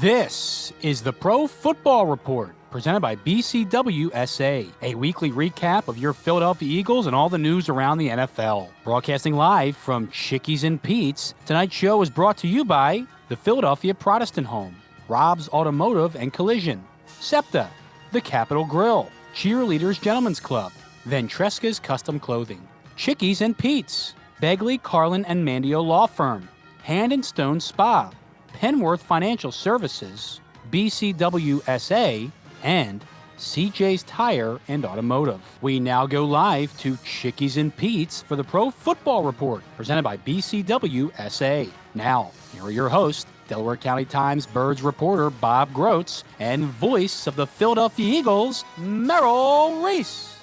This is the Pro Football Report, presented by BCWSA, a weekly recap of your Philadelphia Eagles and all the news around the NFL. Broadcasting live from Chickies and Pete's, tonight's show is brought to you by the Philadelphia Protestant Home, Rob's Automotive and Collision, SEPTA, The Capitol Grill, Cheerleaders Gentlemen's Club, Ventresca's Custom Clothing, Chickies and Pete's, Begley, Carlin, and Mandio Law Firm, Hand and Stone Spa, Penworth Financial Services, BCWSA, and CJ's Tire and Automotive. We now go live to Chickies and Pete's for the Pro Football Report, presented by BCWSA. Now, here are your hosts, Delaware County Times Birds reporter Bob Groats and voice of the Philadelphia Eagles, Merrill Reese.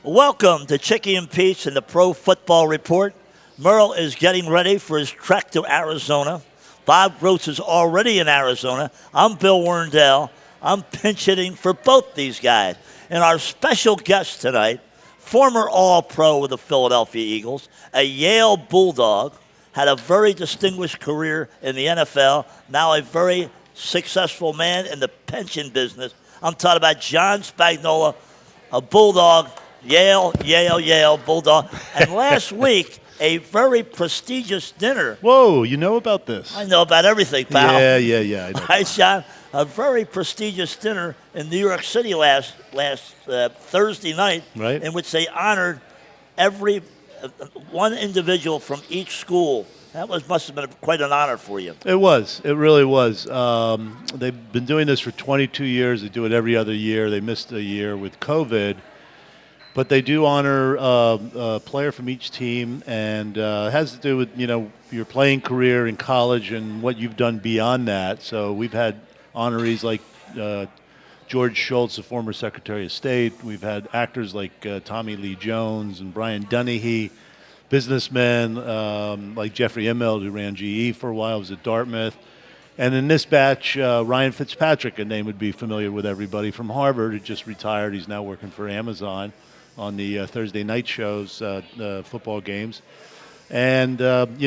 Welcome to Chickie and Pete's and the Pro Football Report. Merrill is getting ready for his trek to Arizona. Bob Groats is already in Arizona. I'm Bill Werndl. I'm pinch hitting for both these guys. And our special guest tonight, former All-Pro with the Philadelphia Eagles, a Yale Bulldog, had a very distinguished career in the NFL, now a very successful man in the pension business. I'm talking about John Spagnola, a Bulldog, Yale, Bulldog. And last week, a very prestigious dinner. Whoa, you know about this? I know about everything, pal. Yeah. I know. Right, John? A very prestigious dinner in New York City last Thursday night, right, in which they honored every one individual from each school. That must have been quite an honor for you. It was. It really was. They've been doing this for 22 years. They do it every other year. They missed a year with COVID. But they do honor a player from each team, and it has to do with, your playing career in college and what you've done beyond that. So we've had honorees like George Shultz, the former Secretary of State. We've had actors like Tommy Lee Jones and Brian Dennehy, businessmen like Jeffrey Immelt, who ran GE for a while, was at Dartmouth. And in this batch, Ryan Fitzpatrick, a name would be familiar with everybody, from Harvard, who just retired. He's now working for Amazon on the Thursday night shows, the football games. And, about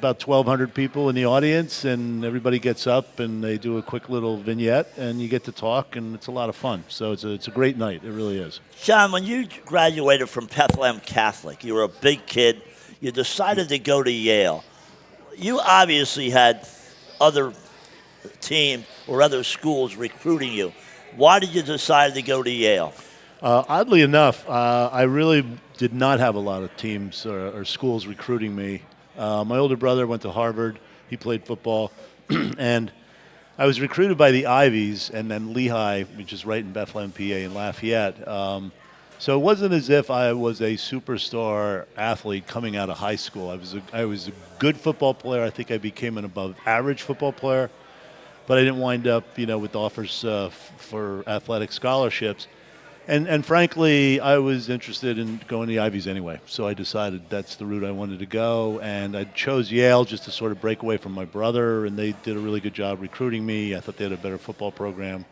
1,200 people in the audience, and everybody gets up and they do a quick little vignette, and you get to talk, and it's a lot of fun. So it's a great night. It really is. John, when you graduated from Bethlehem Catholic, you were a big kid. You decided to go to Yale. You obviously had other teams or other schools recruiting you. Why did you decide to go to Yale? Oddly enough, I really did not have a lot of teams or schools recruiting me. My older brother went to Harvard. He played football. And I was recruited by the Ivies and then Lehigh, which is right in Bethlehem, PA, in Lafayette. So it wasn't as if I was a superstar athlete coming out of high school. I was a good football player. I think I became an above-average football player. But I didn't wind up, with offers for athletic scholarships. And frankly, I was interested in going to the Ivies anyway, so I decided that's the route I wanted to go, and I chose Yale just to sort of break away from my brother, and they did a really good job recruiting me. I thought they had a better football program,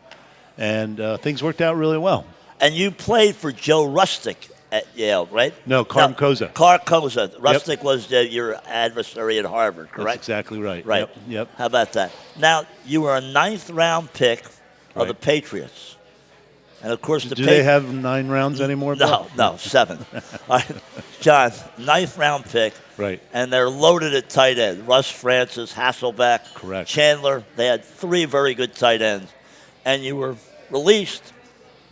and things worked out really well. And you played for Joe Rustic at Yale, right? No, Carcosa. Carcosa. Rustic was your adversary at Harvard, correct? That's exactly right. Right. Yep. How about that? Now, you were a ninth-round pick of the Patriots. And, of course, do they have 9 rounds anymore? No, 7. All right. John, 9th-round pick. Right. And they're loaded at tight end. Russ Francis, Hasselbeck, correct, Chandler. They had 3 very good tight ends. And you were released,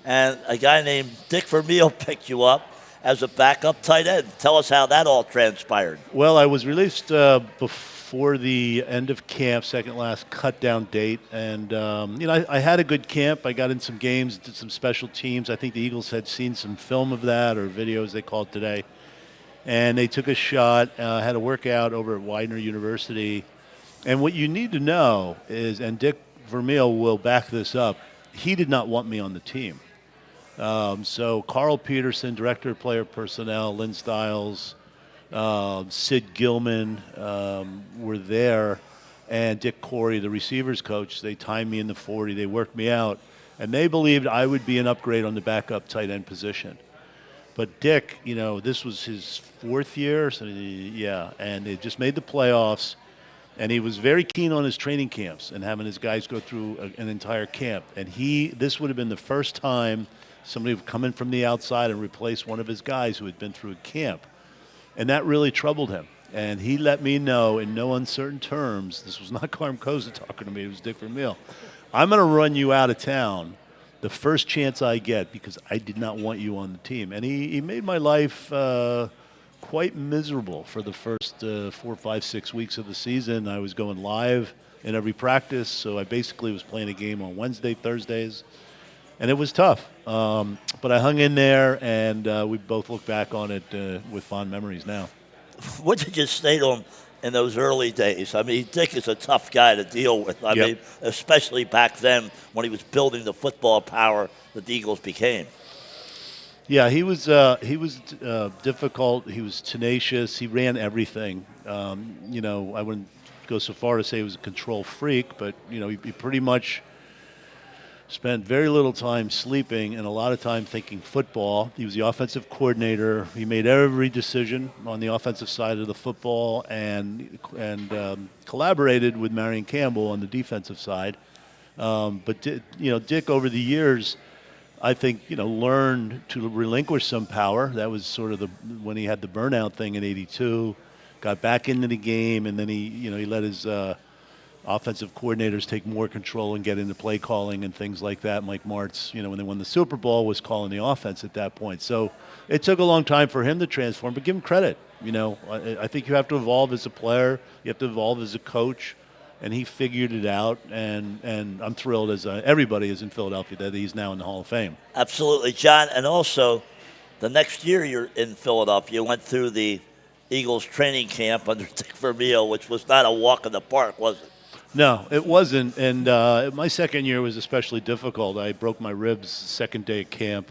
and a guy named Dick Vermeil picked you up as a backup tight end. Tell us how that all transpired. Well, I was released before the end of camp, second last cut-down date. And, I had a good camp. I got in some games, did some special teams. I think the Eagles had seen some film of that, or videos they call it today. And they took a shot, had a workout over at Widener University. And what you need to know is, and Dick Vermeil will back this up, he did not want me on the team. So Carl Peterson, Director of Player Personnel, Lynn Stiles, Sid Gilman were there, and Dick Corey, the receivers coach. They timed me in the 40. They worked me out, and they believed I would be an upgrade on the backup tight end position. But Dick, this was his 4th year, so and they just made the playoffs. And he was very keen on his training camps and having his guys go through an entire camp. And this would have been the first time somebody would come in from the outside and replace one of his guys who had been through a camp. And that really troubled him. And he let me know in no uncertain terms, this was not Carm Koza talking to me, it was Dick Vermeil, I'm going to run you out of town the first chance I get because I did not want you on the team. And he made my life quite miserable for the first 4, 5, 6 weeks of the season. I was going live in every practice, so I basically was playing a game on Wednesday, Thursdays, and it was tough. But I hung in there, and we both look back on it with fond memories now. What did you say to him in those early days? I mean, Dick is a tough guy to deal with. I mean, especially back then when he was building the football power that the Eagles became. Yeah, he was difficult. He was tenacious. He ran everything. I wouldn't go so far to say he was a control freak, but he pretty much spent very little time sleeping and a lot of time thinking football. He was the offensive coordinator. He made every decision on the offensive side of the football and collaborated with Marion Campbell on the defensive side. But Dick over the years, I think, learned to relinquish some power. That was sort of when he had the burnout thing in '82, got back into the game, and then he let his offensive coordinators take more control and get into play calling and things like that. Mike Martz, when they won the Super Bowl, was calling the offense at that point. So it took a long time for him to transform, but give him credit. I think you have to evolve as a player. You have to evolve as a coach. And he figured it out, and I'm thrilled, as everybody is in Philadelphia, that he's now in the Hall of Fame. Absolutely, John. And also, the next year you're in Philadelphia, you went through the Eagles training camp under Dick Vermeil, which was not a walk in the park, was it? No, it wasn't. And my second year was especially difficult. I broke my ribs second day at camp.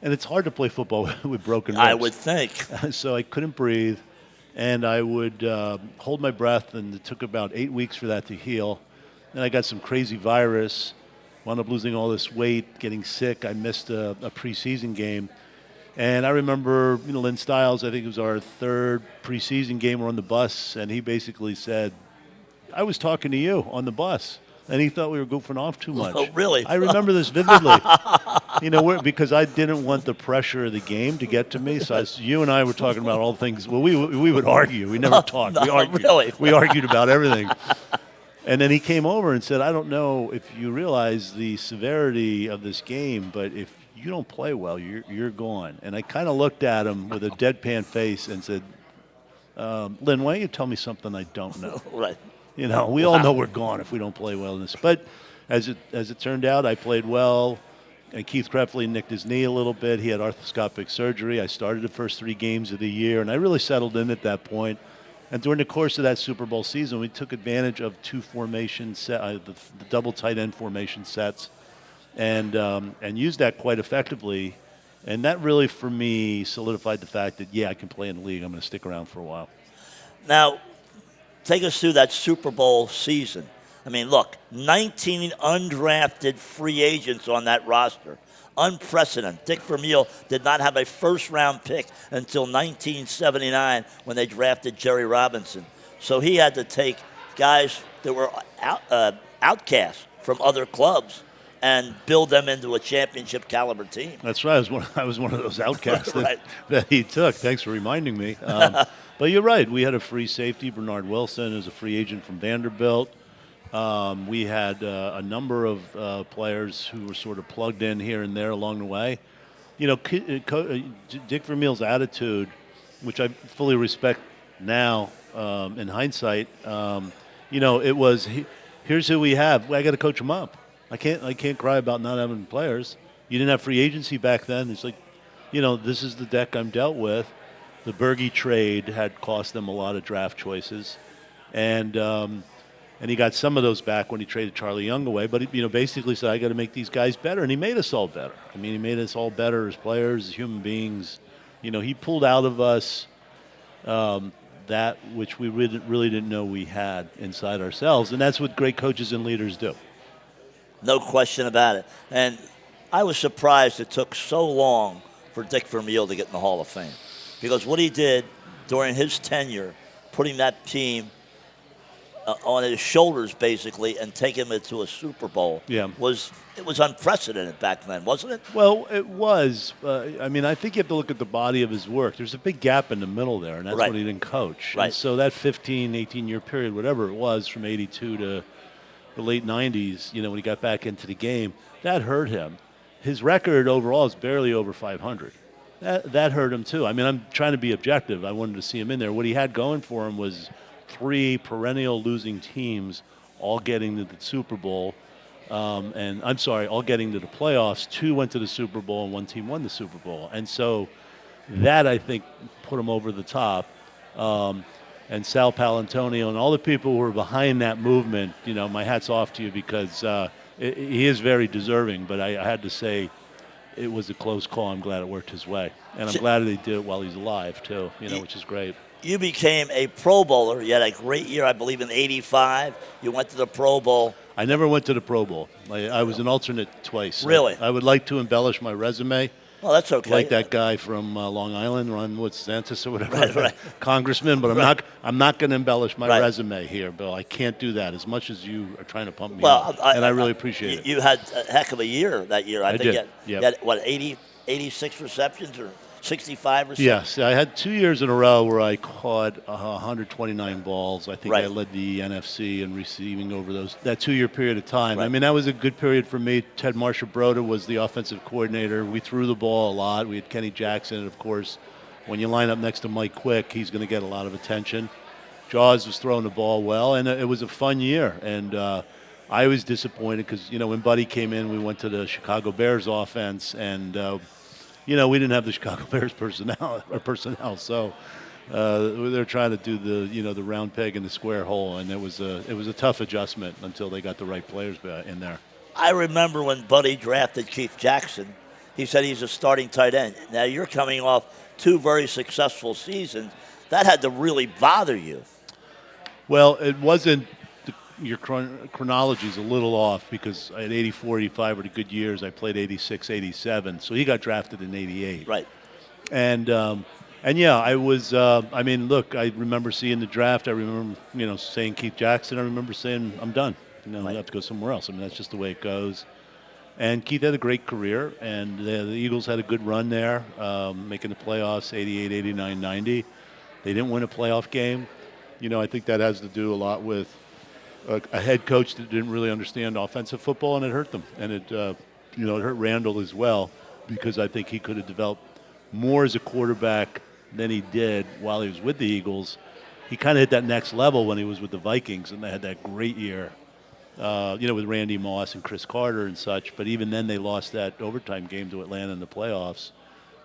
And it's hard to play football with broken ribs. I would think. So I couldn't breathe. And I would hold my breath, and it took about 8 weeks for that to heal. Then I got some crazy virus, wound up losing all this weight, getting sick. I missed a preseason game. And I remember, Lynn Stiles, I think it was our third preseason game, we're on the bus, and he basically said, I was talking to you on the bus. And he thought we were goofing off too much. Oh, really? I remember this vividly. Because I didn't want the pressure of the game to get to me. So you and I were talking about all things. Well, we would argue. We never talked. No, we argued. Really? We argued about everything. And then he came over and said, I don't know if you realize the severity of this game, but if you don't play well, you're gone. And I kind of looked at him with a deadpan face and said, Lynn, why don't you tell me something I don't know? Right. We all know we're gone if we don't play well in this. But as it turned out, I played well. And Keith Krepfle nicked his knee a little bit. He had arthroscopic surgery. I started the first 3 games of the year, and I really settled in at that point. And during the course of that Super Bowl season, we took advantage of 2 formation the double tight end formation sets, and used that quite effectively. And that really, for me, solidified the fact that, I can play in the league. I'm going to stick around for a while. Now, take us through that Super Bowl season. I mean, look, 19 undrafted free agents on that roster. Unprecedented. Dick Vermeil did not have a first-round pick until 1979 when they drafted Jerry Robinson. So he had to take guys that were outcasts from other clubs and build them into a championship-caliber team. That's right. I was one of those outcasts Right. that he took. Thanks for reminding me. But you're right. We had a free safety, Bernard Wilson, who's a free agent from Vanderbilt. We had a number of players who were sort of plugged in here and there along the way. Dick Vermeil's attitude, which I fully respect now in hindsight, it was, here's who we have. I got to coach them up. I can't cry about not having players. You didn't have free agency back then. It's like, this is the deck I'm dealt with. The Berge trade had cost them a lot of draft choices, and he got some of those back when he traded Charlie Young away. But he, basically said, I got to make these guys better, and he made us all better. I mean, he made us all better as players, as human beings. He pulled out of us that which we really didn't know we had inside ourselves, and that's what great coaches and leaders do. No question about it. And I was surprised it took so long for Dick Vermeil to get in the Hall of Fame. Because what he did during his tenure, putting that team on his shoulders, basically, and take him into a Super Bowl. Yeah. It was unprecedented back then, wasn't it? Well, it was. I mean, I think you have to look at the body of his work. There's a big gap in the middle there, and that's Right. when he didn't coach. Right. And so that 15, 18-year period, whatever it was, from 82 to the late 90s, when he got back into the game, that hurt him. His record overall is barely over 500. That hurt him, too. I mean, I'm trying to be objective. I wanted to see him in there. What he had going for him was 3 perennial losing teams all getting to the Super Bowl. All getting to the playoffs. 2 went to the Super Bowl, and 1 team won the Super Bowl. And so that, I think, put him over the top. And Sal Palantonio and all the people who were behind that movement, my hat's off to you, because he is very deserving. But I had to say it was a close call. I'm glad it worked his way. And I'm glad they did it while he's alive, too, which is great. You became a Pro Bowler. You had a great year, I believe, in '85. You went to the Pro Bowl. I never went to the Pro Bowl. I was an alternate twice. Really? I would like to embellish my resume. Well, that's okay. Like that guy from Long Island, Ron Santos or whatever, Right. congressman. But I'm not going to embellish my Right. resume here, Bill. I can't do that as much as you are trying to pump me Well, up. And I really appreciate it. You had a heck of a year that year. I think did. you had, what, 86 receptions or 65 receptions? Yes, I had 2 years in a row where I caught 129 balls. I think Right. I led the NFC in receiving over that 2-year period of time. Right. I mean, that was a good period for me. Ted Marshall-Broda was the offensive coordinator. We threw the ball a lot. We had Kenny Jackson, and of course, when you line up next to Mike Quick, he's going to get a lot of attention. Jaws was throwing the ball well, and it was a fun year. And I was disappointed because, when Buddy came in, we went to the Chicago Bears offense, and we didn't have the Chicago Bears personnel. So they're trying to do the round peg in the square hole, and it was a tough adjustment until they got the right players in there. I remember when Buddy drafted Keith Jackson, he said he's a starting tight end. Now you're coming off 2 very successful seasons. That had to really bother you. Well, it wasn't. Your chronology is a little off, because I had 84, 85 were the good years. I played 86, 87. So he got drafted in 88. Right. And yeah, I was. Look, I remember seeing the draft. I remember, saying Keith Jackson. I remember saying, I'm done. I have to go somewhere else. I mean, that's just the way it goes. And Keith had a great career, and the Eagles had a good run there, making the playoffs 88, 89, 90. They didn't win a playoff game. I think that has to do a lot with a head coach that didn't really understand offensive football, and it hurt them. And it hurt Werndl as well, because I think he could have developed more as a quarterback than he did while he was with the Eagles. He kind of hit that next level when he was with the Vikings, and they had that great year, with Randy Moss and Chris Carter and such. But even then, they lost that overtime game to Atlanta in the playoffs,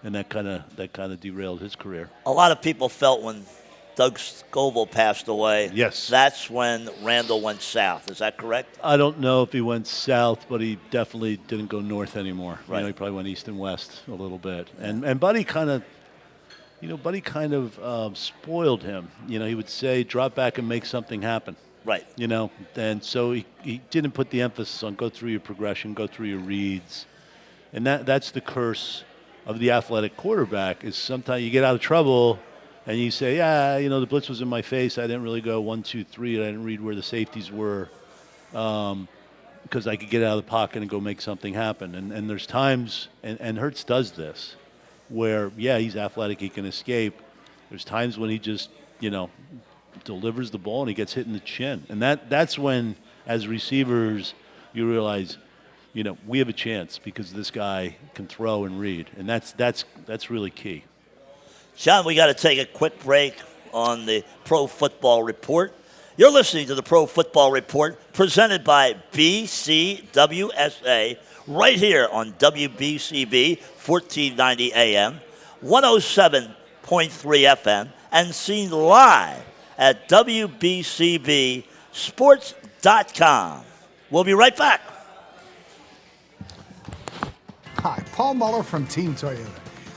and that kind of derailed his career. A lot of people felt when Doug Scoville passed away. Yes. That's when Werndl went south. Is that correct? I don't know if he went south, but he definitely didn't go north anymore. Right. He probably went east and west a little bit. And Buddy kind of, spoiled him. He would say, drop back and make something happen. Right. And so he didn't put the emphasis on go through your progression, go through your reads. And that's the curse of the athletic quarterback, is sometimes you get out of trouble and you say, the blitz was in my face. I didn't really go 1, 2, 3. I didn't read where the safeties were, because I could get out of the pocket and go make something happen. And there's times, and Hurts does this, where, he's athletic, he can escape. There's times when he just, delivers the ball and he gets hit in the chin. And that's when, as receivers, you realize, we have a chance because this guy can throw and read. And that's really key. John, we got to take a quick break on the Pro Football Report. You're listening to the Pro Football Report, presented by BCWSA, right here on WBCB 1490 AM, 107.3 FM, and seen live at WBCBSports.com. We'll be right back. Hi, Paul Muller from Team Toyota.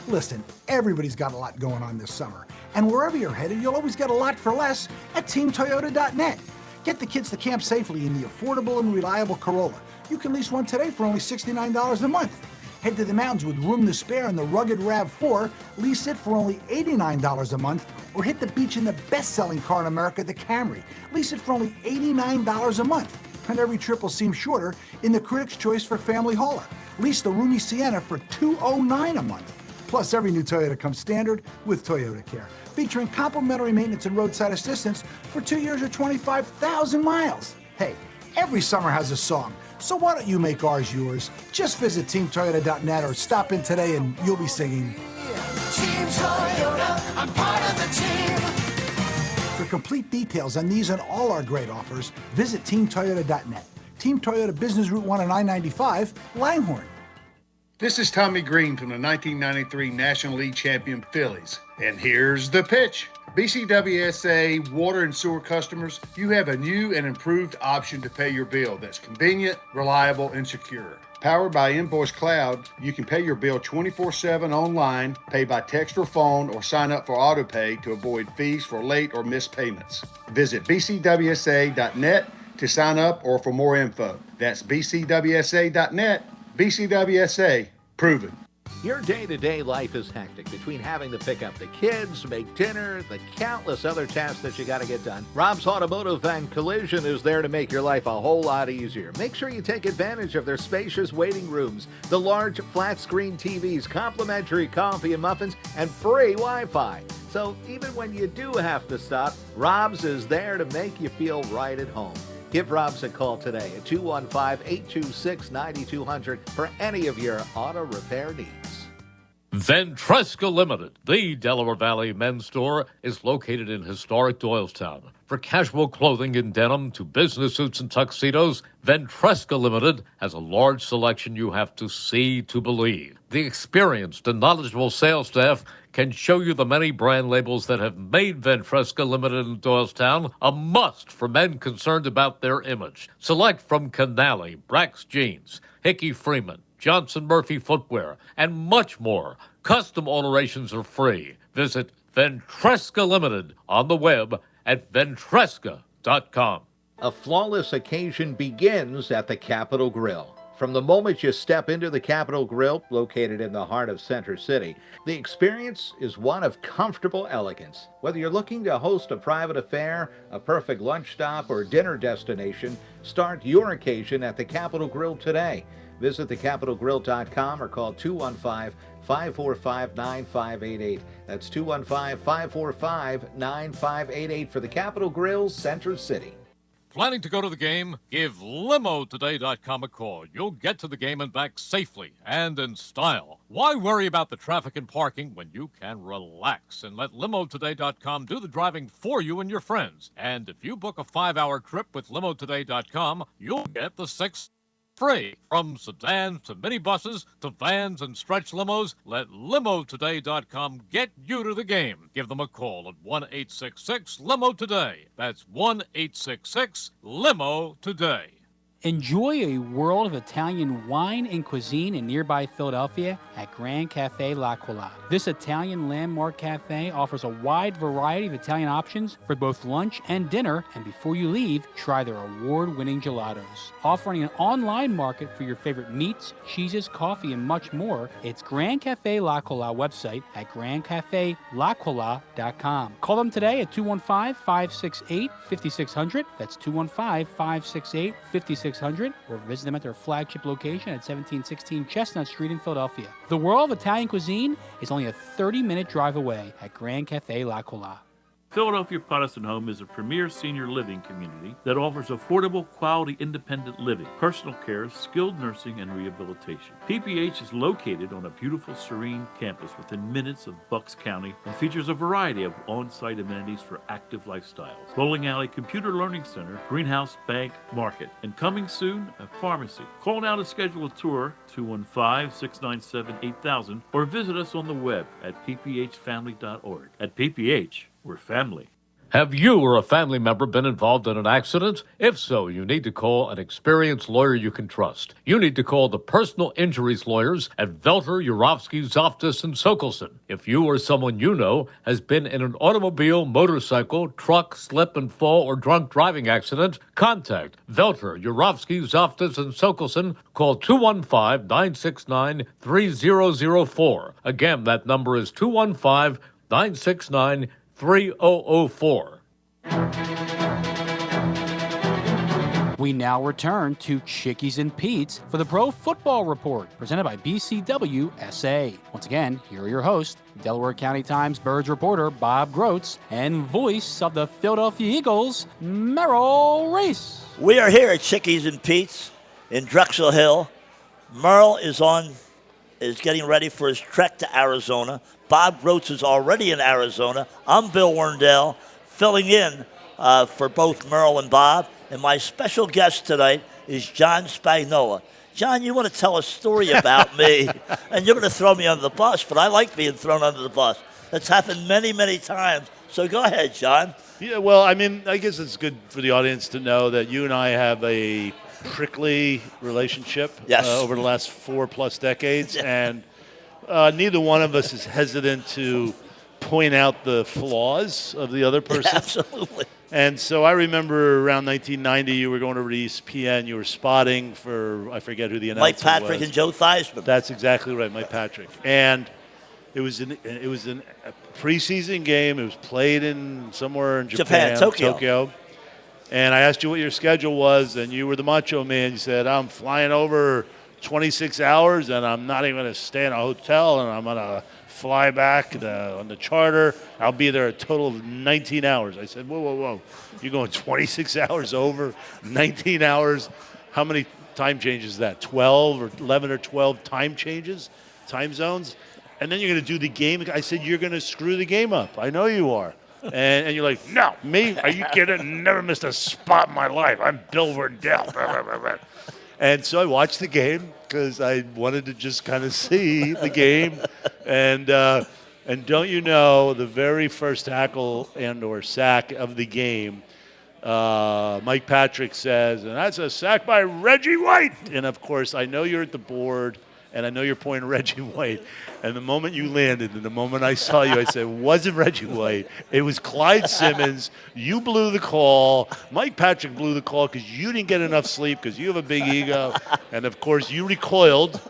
Listen, everybody's got a lot going on this summer, and wherever you're headed, you'll always get a lot for less at teamtoyota.net. Get the kids to camp safely in the affordable and reliable Corolla. You can lease one today for only $69 a month. Head to the mountains with room to spare in the rugged RAV4, lease it for only $89 a month, or hit the beach in the best-selling car in America, the Camry. Lease it for only $89 a month. And every trip will seem shorter in the Critics' Choice for Family Hauler. Lease the roomy Sienna for $209 a month. Plus, every new Toyota comes standard with Toyota Care, featuring complimentary maintenance and roadside assistance for 2 years or 25,000 miles. Hey, every summer has a song, so why don't you make ours yours? Just visit teamtoyota.net or stop in today and you'll be singing Team Toyota, I'm part of the team. For complete details on these and all our great offers, visit teamtoyota.net. Team Toyota Business Route 1 and I-95, Langhorne. This is Tommy Green from the 1993 National League champion Phillies. And here's the pitch. BCWSA water and sewer customers, you have a new and improved option to pay your bill that's convenient, reliable, and secure. Powered by Invoice Cloud, you can pay your bill 24/7 online, pay by text or phone, or sign up for AutoPay to avoid fees for late or missed payments. Visit bcwsa.net to sign up or for more info. That's bcwsa.net. BCWSA, proven. Your day-to-day life is hectic between having to pick up the kids, make dinner, the countless other tasks that you got to get done. Rob's Automotive and Collision is there to make your life a whole lot easier. Make sure you take advantage of their spacious waiting rooms, the large flat-screen TVs, complimentary coffee and muffins, and free Wi-Fi. So even when you do have to stop, Rob's is there to make you feel right at home. Give Rob's a call today at 215-826-9200 for any of your auto repair needs. Ventresca Limited, the Delaware Valley men's store, is located in historic Doylestown. For casual clothing in denim to business suits and tuxedos, Ventresca Limited has a large selection you have to see to believe. The experienced and knowledgeable sales staff can show you the many brand labels that have made Ventresca Limited in Doylestown a must for men concerned about their image. Select from Canali, Brax Jeans, Hickey Freeman, Johnson Murphy Footwear, and much more. Custom alterations are free. Visit Ventresca Limited on the web at ventresca.com. A flawless occasion begins at the Capitol Grill. From the moment you step into the Capitol Grill, located in the heart of Center City, the experience is one of comfortable elegance. Whether you're looking to host a private affair, a perfect lunch stop, or dinner destination, start your occasion at the Capitol Grill today. Visit thecapitolgrill.com or call 215-545-9588. That's 215-545-9588 for the Capitol Grill, Center City. Planning to go to the game? Give LimoToday.com a call. You'll get to the game and back safely and in style. Why worry about the traffic and parking when you can relax and let LimoToday.com do the driving for you and your friends? And if you book a 5-hour trip with LimoToday.com, you'll get the 6 free. From sedans to minibuses to vans and stretch limos, let LimoToday.com get you to the game. Give them a call at 1-866-LIMO-TODAY. That's 1-866-LIMO-TODAY. Enjoy a world of Italian wine and cuisine in nearby Philadelphia at Grand Cafe L'Aquila. This Italian landmark cafe offers a wide variety of Italian options for both lunch and dinner, and before you leave, try their award-winning gelatos. Offering an online market for your favorite meats, cheeses, coffee, and much more, it's Grand Cafe L'Aquila website at grandcafel'Aquila.com. Call them today at 215-568-5600. That's 215-568-5600. Or visit them at their flagship location at 1716 Chestnut Street in Philadelphia. The world of Italian cuisine is only a 30-minute drive away at Grand Cafe L'Aquila. Philadelphia Protestant Home is a premier senior living community that offers affordable, quality, independent living, personal care, skilled nursing, and rehabilitation. PPH is located on a beautiful, serene campus within minutes of Bucks County and features a variety of on-site amenities for active lifestyles. Bowling alley, computer learning center, greenhouse, bank, market, and coming soon, a pharmacy. Call now to schedule a tour, 215-697-8000, or visit us on the web at pphfamily.org. At PPH, we're family. Have you or a family member been involved in an accident? If so, you need to call an experienced lawyer you can trust. You need to call the personal injuries lawyers at Velter, Urofsky, Zoftis, and Sokolson. If you or someone you know has been in an automobile, motorcycle, truck, slip and fall, or drunk driving accident, contact Velter, Urofsky, Zoftis, and Sokolson. Call 215-969-3004. Again, that number is 215-969-3004. 3004. We now return to Chickies and Pete's for the Pro Football Report, presented by BCWSA. Once again, here are your hosts, Delaware County Times Birds reporter Bob Groats and voice of the Philadelphia Eagles, Merrill Reese. We are here at Chickies and Pete's in Drexel Hill. Merrill is getting ready for his trek to Arizona. Bob Groats is already in Arizona. I'm Bill Werndl, filling in for both Merrill and Bob. And my special guest tonight is John Spagnola. John, you want to tell a story about me, and you're going to throw me under the bus, but I like being thrown under the bus. That's happened many, many times. So go ahead, John. Yeah, well, I mean, I guess it's good for the audience to know that you and I have a prickly relationship over the last 4+ decades, and neither one of us is hesitant to point out the flaws of the other person. Yeah, absolutely. And so I remember around 1990, you were going to Reese, PN, you were spotting for, I forget who the announcer was. Mike Patrick and Joe Theismann. That's exactly right, Mike Patrick. And it was a preseason game. It was played in somewhere in Japan, Tokyo. And I asked you what your schedule was, and you were the macho man. You said, I'm flying over 26 hours, and I'm not even going to stay in a hotel, and I'm going to fly back on the charter. I'll be there a total of 19 hours. I said, whoa. You're going 26 hours over, 19 hours. How many time changes is that? 12 or 11 or 12 time changes, time zones? And then you're going to do the game. I said, you're going to screw the game up. I know you are. And you're like, no, me? Are you kidding? Never missed a spot in my life. I'm Bill Werndl. And so I watched the game because I wanted to just kind of see the game. And don't you know, the very first tackle and or sack of the game, Mike Patrick says, and that's a sack by Reggie White. And, of course, I know you're at the board, and I know you're pointing Reggie White. And the moment you landed and the moment I saw you, I said, it wasn't Reggie White. It was Clyde Simmons. You blew the call. Mike Patrick blew the call because you didn't get enough sleep because you have a big ego. And, of course, you recoiled,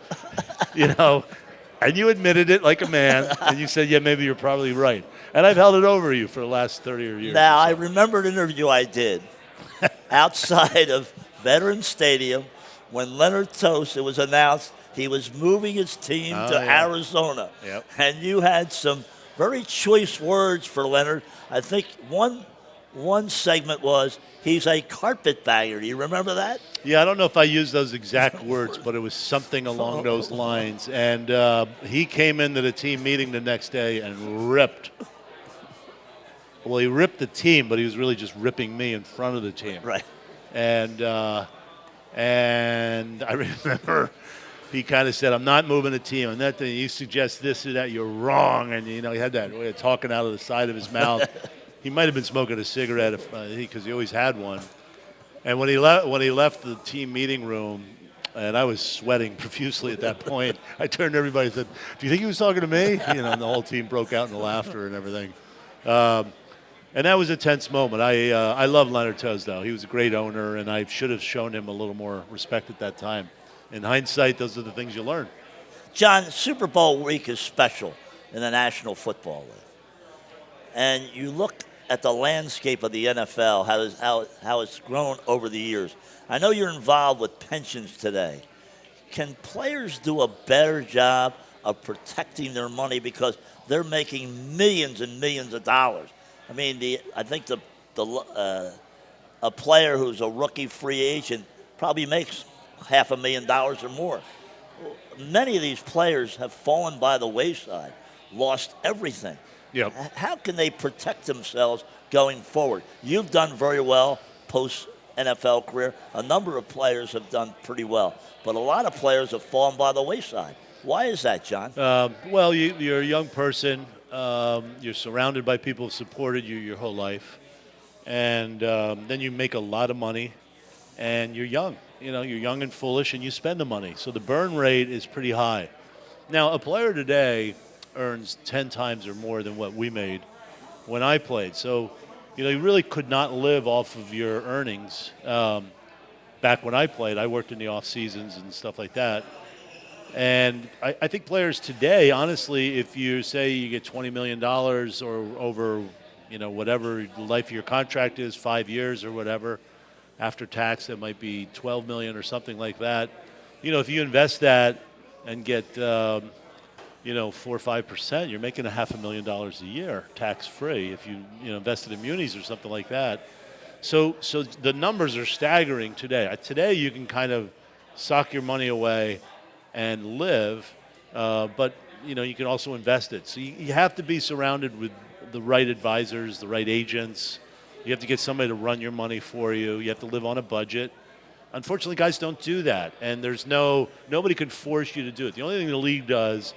and you admitted it like a man. And you said, yeah, maybe you're probably right. And I've held it over you for the last 30 years. Now, I remember an interview I did outside of Veterans Stadium when Leonard Tost, it was announced, he was moving his team to Arizona. Yep. And you had some very choice words for Leonard. I think one segment was, he's a carpetbagger. Do you remember that? Yeah, I don't know if I used those exact words, but it was something along those lines. And he came into the team meeting the next day and ripped. Well, he ripped the team, but he was really just ripping me in front of the team. Right. And I remember he kind of said, I'm not moving the team. And that thing, you suggest this or that, you're wrong. And, he had that way of talking out of the side of his mouth. He might have been smoking a cigarette because he always had one. And when he left the team meeting room, and I was sweating profusely at that point, I turned to everybody and said, do you think he was talking to me? And the whole team broke out into laughter and everything. And that was a tense moment. I love Leonard Tost, though. He was a great owner, and I should have shown him a little more respect at that time. In hindsight, those are the things you learn. John, Super Bowl week is special in the National Football League. And you look at the landscape of the NFL, how it's grown over the years. I know you're involved with pensions today. Can players do a better job of protecting their money because they're making millions and millions of dollars? I mean, I think a player who's a rookie free agent probably makes $500,000 or more. Many of these players have fallen by the wayside, lost everything. Yep. How can they protect themselves going forward? You've done very well post-NFL career. A number of players have done pretty well. But a lot of players have fallen by the wayside. Why is that, John? Well, you're a young person. You're surrounded by people who supported you your whole life. and then you make a lot of money, and you're young. You're young and foolish, and you spend the money. So the burn rate is pretty high. Now, a player today earns 10 times or more than what we made when I played. So, you really could not live off of your earnings. Back when I played, I worked in the off seasons and stuff like that. And I think players today, honestly, if you say you get $20 million or over, whatever the life of your contract is, 5 years or whatever, after tax, it might be $12 million or something like that. If you invest that and get, 4 or 5%, you're making $500,000 a year tax free if you, invested in munis or something like that. So the numbers are staggering today. Today you can kind of sock your money away and live, but you can also invest it. So you have to be surrounded with the right advisors, the right agents. You have to get somebody to run your money for you. You have to live on a budget. Unfortunately, guys don't do that, and nobody can force you to do it. The only thing the league does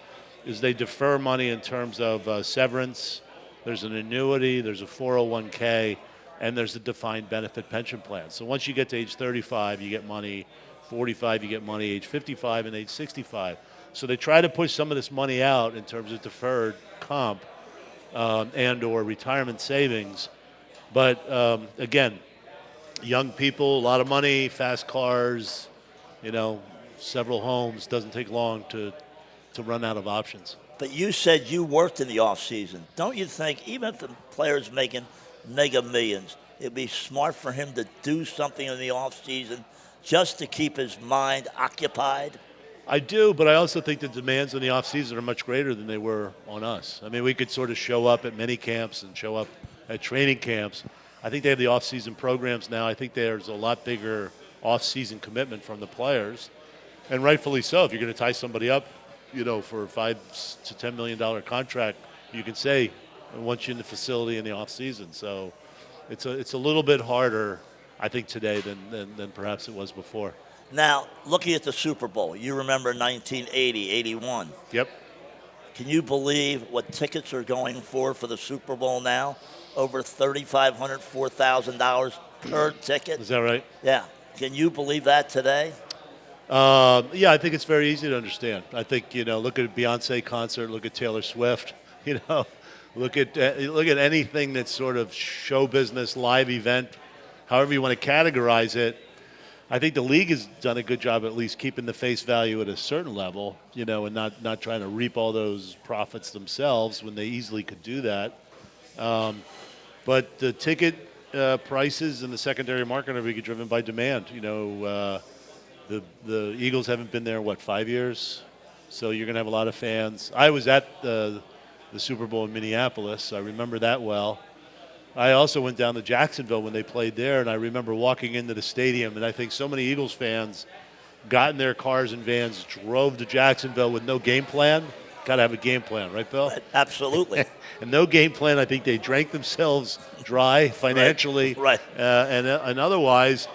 is they defer money in terms of severance. There's an annuity, there's a 401k, and there's a defined benefit pension plan. So once you get to age 35, you get money. 45, you get money. Age 55 and age 65. So they try to push some of this money out in terms of deferred comp and or retirement savings. But again, young people, a lot of money, fast cars, several homes. Doesn't take long to run out of options. But you said you worked in the off season. Don't you think even if the player's making mega millions, it'd be smart for him to do something in the off season just to keep his mind occupied? I do, but I also think the demands in the off season are much greater than they were on us. I mean, we could sort of show up at mini camps and show up at training camps. I think they have the off season programs now. I think there's a lot bigger off season commitment from the players, and rightfully so. If you're going to tie somebody up, for a $5 to $10 million contract, you can say, I want you in the facility in the off season. So it's a little bit harder, I think, today than perhaps it was before. Now, looking at the Super Bowl, you remember 1980, 81. Yep. Can you believe what tickets are going for the Super Bowl now? Over $3,500, $4,000 per ticket. Is that right? Yeah. Can you believe that today? Yeah, I think it's very easy to understand. I think, look at a Beyonce concert, look at Taylor Swift, look at anything that's sort of show business, live event, however you want to categorize it. I think the league has done a good job at least keeping the face value at a certain level, and not trying to reap all those profits themselves when they easily could do that. But the ticket prices in the secondary market are being driven by demand. The Eagles haven't been there, 5 years? So you're going to have a lot of fans. I was at the Super Bowl in Minneapolis. I remember that well. I also went down to Jacksonville when they played there, and I remember walking into the stadium, and I think so many Eagles fans got in their cars and vans, drove to Jacksonville with no game plan. Got to have a game plan, right, Bill? Absolutely. And no game plan. I think they drank themselves dry financially right. And otherwise.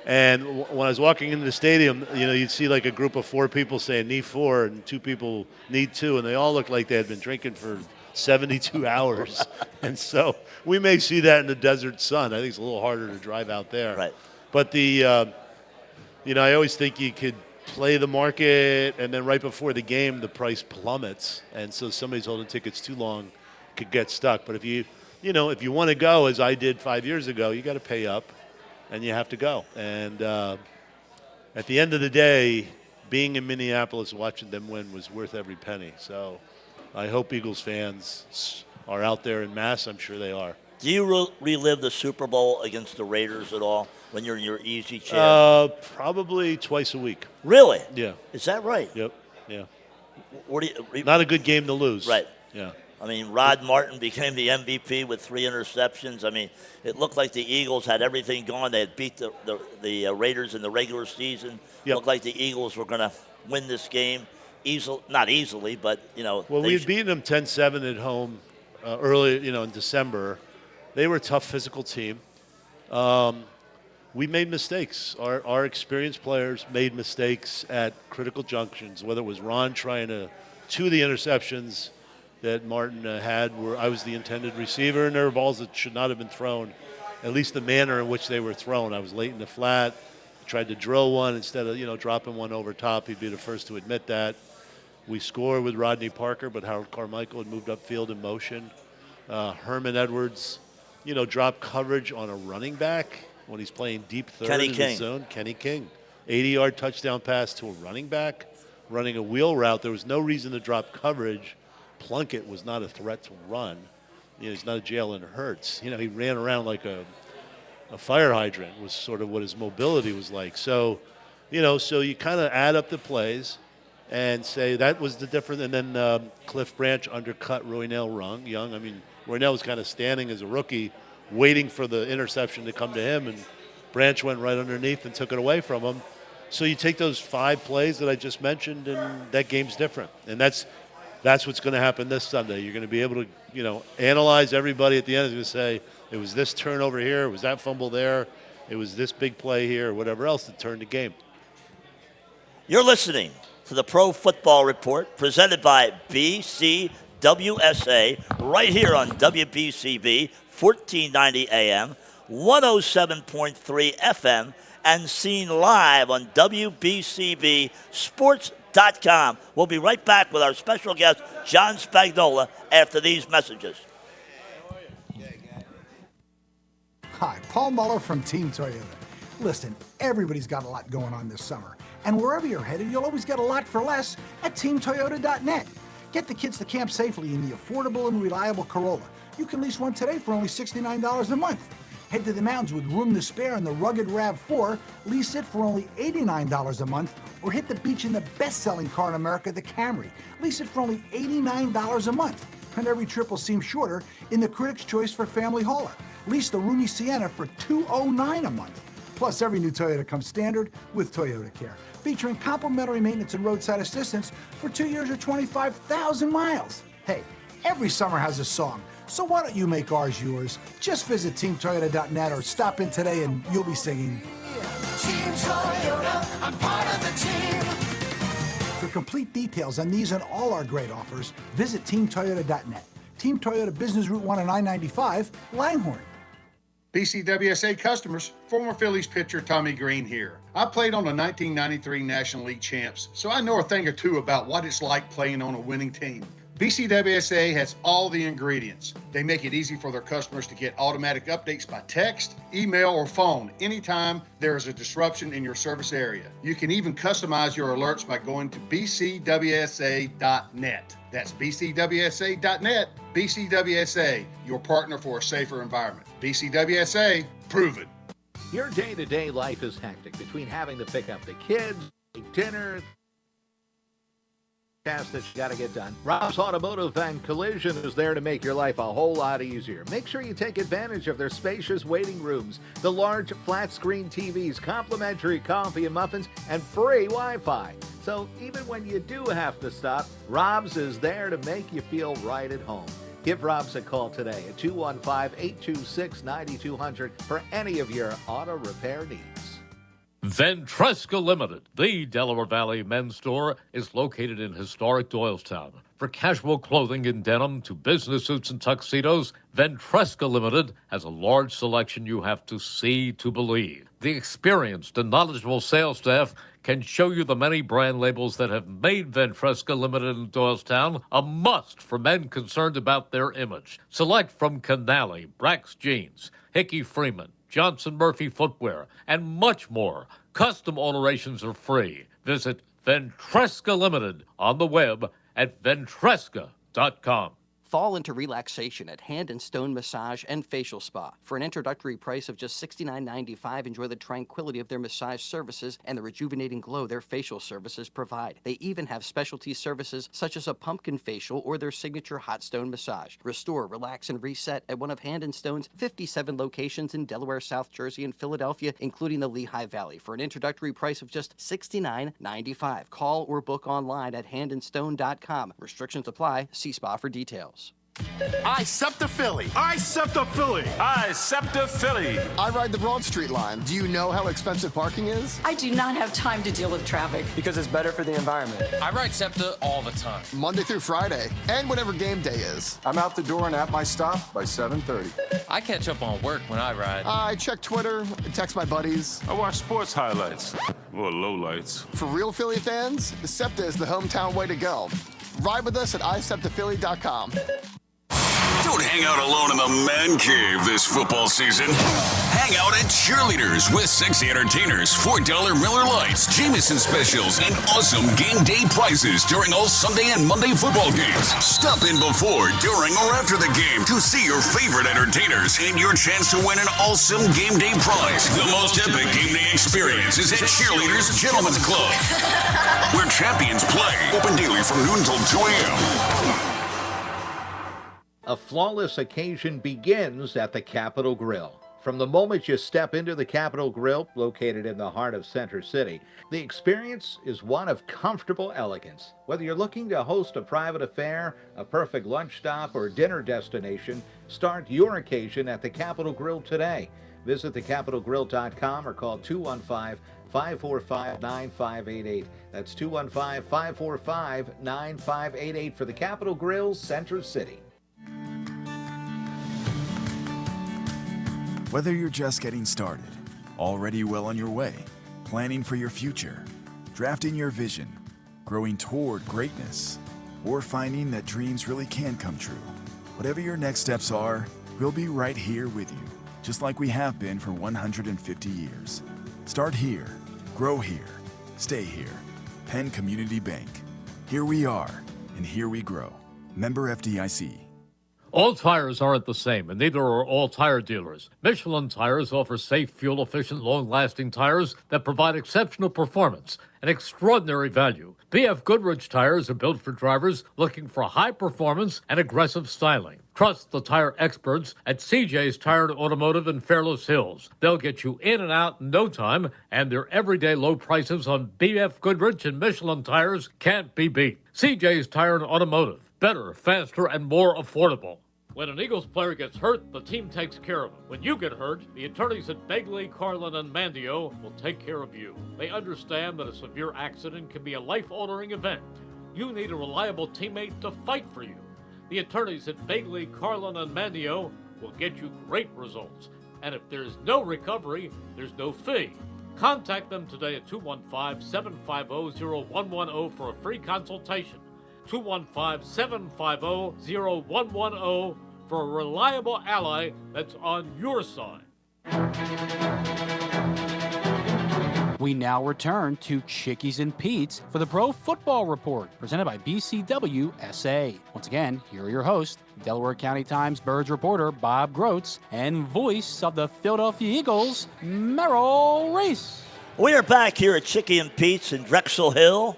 And when I was walking into the stadium, you'd see like a group of 4 people saying need 4 and 2 people need 2, and they all looked like they had been drinking for 72 hours. And so we may see that in the desert sun. I think it's a little harder to drive out there. Right. But I always think you could play the market, and then right before the game, the price plummets. And so somebody's holding tickets too long could get stuck. But if you want to go, as I did 5 years ago, you got to pay up. And you have to go. And at the end of the day, being in Minneapolis, watching them win was worth every penny. So I hope Eagles fans are out there en masse. I'm sure they are. Do you relive the Super Bowl against the Raiders at all when you're in your easy chair? Probably twice a week. Really? Yeah. Is that right? Yep. Yeah. What do you, Not a good game to lose. Right. Yeah. I mean, Rod Martin became the MVP with 3 interceptions. I mean, it looked like the Eagles had everything going. They had beat the Raiders in the regular season. Yep. Looked like the Eagles were going to win this game. Not easily, but, Well, we had beaten them 10-7 at home early, in December. They were a tough physical team. We made mistakes. Our experienced players made mistakes at critical junctions, whether it was Ron trying to the interceptions that Martin had, where I was the intended receiver, and there were balls that should not have been thrown at least the manner in which they were thrown. I was late in the flat, tried to drill one instead of, dropping one over top. He'd be the first to admit that. We scored with Rodney Parker, but Harold Carmichael had moved upfield in motion. Herman Edwards, dropped coverage on a running back when he's playing deep third in the zone. Kenny King. 80-yard touchdown pass to a running back, running a wheel route. There was no reason to drop coverage. Plunkett was not a threat to run. He's not a Jalen Hurts. He ran around like a fire hydrant was sort of what his mobility was like. So, so you kind of add up the plays and say that was the difference. And then Cliff Branch undercut Roynell Young. I mean, Roynell was kind of standing as a rookie, waiting for the interception to come to him, and Branch went right underneath and took it away from him. So you take those 5 plays that I just mentioned, and that game's different. And that's what's going to happen this Sunday. You're going to be able to, analyze everybody at the end. Is going to say, it was this turnover here, it was that fumble there, it was this big play here, or whatever else that turned the game. You're listening to the Pro Football Report presented by BCWSA right here on WBCB, 1490 AM, 107.3 FM, and seen live on WBCBSports.com. We'll be right back with our special guest, John Spagnola, after these messages. Hi, Paul Muller from Team Toyota. Listen, everybody's got a lot going on this summer. And wherever you're headed, you'll always get a lot for less at teamtoyota.net. Get the kids to camp safely in the affordable and reliable Corolla. You can lease one today for only $69 a month. Head to the mountains with room to spare in the rugged RAV4. Lease it for only $89 a month. Or hit the beach in the best-selling car in America, the Camry. Lease it for only $89 a month. And every trip will seem shorter in the Critics' Choice for Family Hauler. Lease the roomy Sienna for $209 a month. Plus, every new Toyota comes standard with Toyota Care, featuring complimentary maintenance and roadside assistance for 2 years or 25,000 miles. Hey, every summer has a song, so why don't you make ours yours? Just visit teamtoyota.net or stop in today and you'll be singing Team Toyota, I'm part of the team. For complete details on these and all our great offers, visit teamtoyota.net. Team Toyota Business Route 1 and I-95, Langhorne. BCWSA customers, former Phillies pitcher Tommy Green here. I played on the 1993 National League champs, so I know a thing or two about what it's like playing on a winning team. BCWSA has all the ingredients. They make it easy for their customers to get automatic updates by text, email, or phone anytime there is a disruption in your service area. You can even customize your alerts by going to bcwsa.net. That's bcwsa.net. BCWSA, your partner for a safer environment. BCWSA, proven. Your day-to-day life is hectic between having to pick up the kids, make dinner, tasks that you got to get done. Rob's Automotive and Collision is there to make your life a whole lot easier. Make sure you take advantage of their spacious waiting rooms, the large flat-screen TVs, complimentary coffee and muffins, and free Wi-Fi. So even when you do have to stop, Rob's is there to make you feel right at home. Give Rob's a call today at 215-826-9200 for any of your auto repair needs. Ventresca Limited, the Delaware Valley men's store, is located in historic Doylestown. For casual clothing in denim to business suits and tuxedos, Ventresca Limited has a large selection you have to see to believe. The experienced and knowledgeable sales staff can show you the many brand labels that have made Ventresca Limited in Doylestown a must for men concerned about their image. Select from Canali, Brax Jeans, Hickey Freeman, Johnson Murphy Footwear, and much more. Custom alterations are free. Visit Ventresca Limited on the web at ventresca.com. Fall into relaxation at Hand and Stone Massage and Facial Spa. For an introductory price of just $69.95, enjoy the tranquility of their massage services and the rejuvenating glow their facial services provide. They even have specialty services such as a pumpkin facial or their signature hot stone massage. Restore, relax, and reset at one of Hand and Stone's 57 locations in Delaware, South Jersey, and Philadelphia, including the Lehigh Valley, for an introductory price of just $69.95. Call or book online at handandstone.com. Restrictions apply. See spa for details. I SEPTA Philly. I SEPTA Philly. I SEPTA Philly. I ride the Broad Street line. Do you know how expensive parking is? I do not have time to deal with traffic. Because it's better for the environment. I ride SEPTA all the time. Monday through Friday, and whatever game day is. I'm out the door and at my stop by 7:30. I catch up on work when I ride. I check Twitter, text my buddies. I watch sports highlights. Or lowlights. For real Philly fans, SEPTA is the hometown way to go. Ride with us at iseptaphilly.com. Don't hang out alone in the man cave this football season. Hang out at Cheerleaders with sexy entertainers, $4 Miller Lights, Jameson specials, and awesome game day prizes during all Sunday and Monday football games. Stop in before, during, or after the game to see your favorite entertainers and your chance to win an awesome game day prize. The most epic game day experience is at Cheerleaders Gentlemen's Club, where champions play. Open daily from noon till 2 a.m. A flawless occasion begins at the Capitol Grill. From the moment you step into the Capitol Grill, located in the heart of Center City, the experience is one of comfortable elegance. Whether you're looking to host a private affair, a perfect lunch stop, or dinner destination, start your occasion at the Capitol Grill today. Visit thecapitolgrill.com or call 215-545-9588. That's 215-545-9588 for the Capitol Grill, Center City. Whether you're just getting started, already well on your way, planning for your future, drafting your vision, growing toward greatness, or finding that dreams really can come true, whatever your next steps are, we'll be right here with you, just like we have been for 150 years. Start here, grow here, stay here. Penn Community Bank. Here we are, and here we grow. Member FDIC. All tires aren't the same, and neither are all tire dealers. Michelin Tires offers safe, fuel-efficient, long-lasting tires that provide exceptional performance and extraordinary value. BF Goodrich tires are built for drivers looking for high performance and aggressive styling. Trust the tire experts at CJ's Tire and Automotive in Fairless Hills. They'll get you in and out in no time, and their everyday low prices on BF Goodrich and Michelin tires can't be beat. CJ's Tire and Automotive. Better, faster, and more affordable. When an Eagles player gets hurt, the team takes care of him. When you get hurt, the attorneys at Begley, Carlin, and Mandio will take care of you. They understand that a severe accident can be a life-altering event. You need a reliable teammate to fight for you. The attorneys at Begley, Carlin, and Mandio will get you great results. And if there's no recovery, there's no fee. Contact them today at 215-750-0110 for a free consultation. 215-750-0110 for a reliable ally that's on your side. We now return to Chickies and Pete's for the Pro Football Report, presented by BCWSA. Once again, here are your hosts, Delaware County Times Birds reporter Bob Groats and voice of the Philadelphia Eagles, Merrill Reese. We are back here at Chickie and Pete's in Drexel Hill.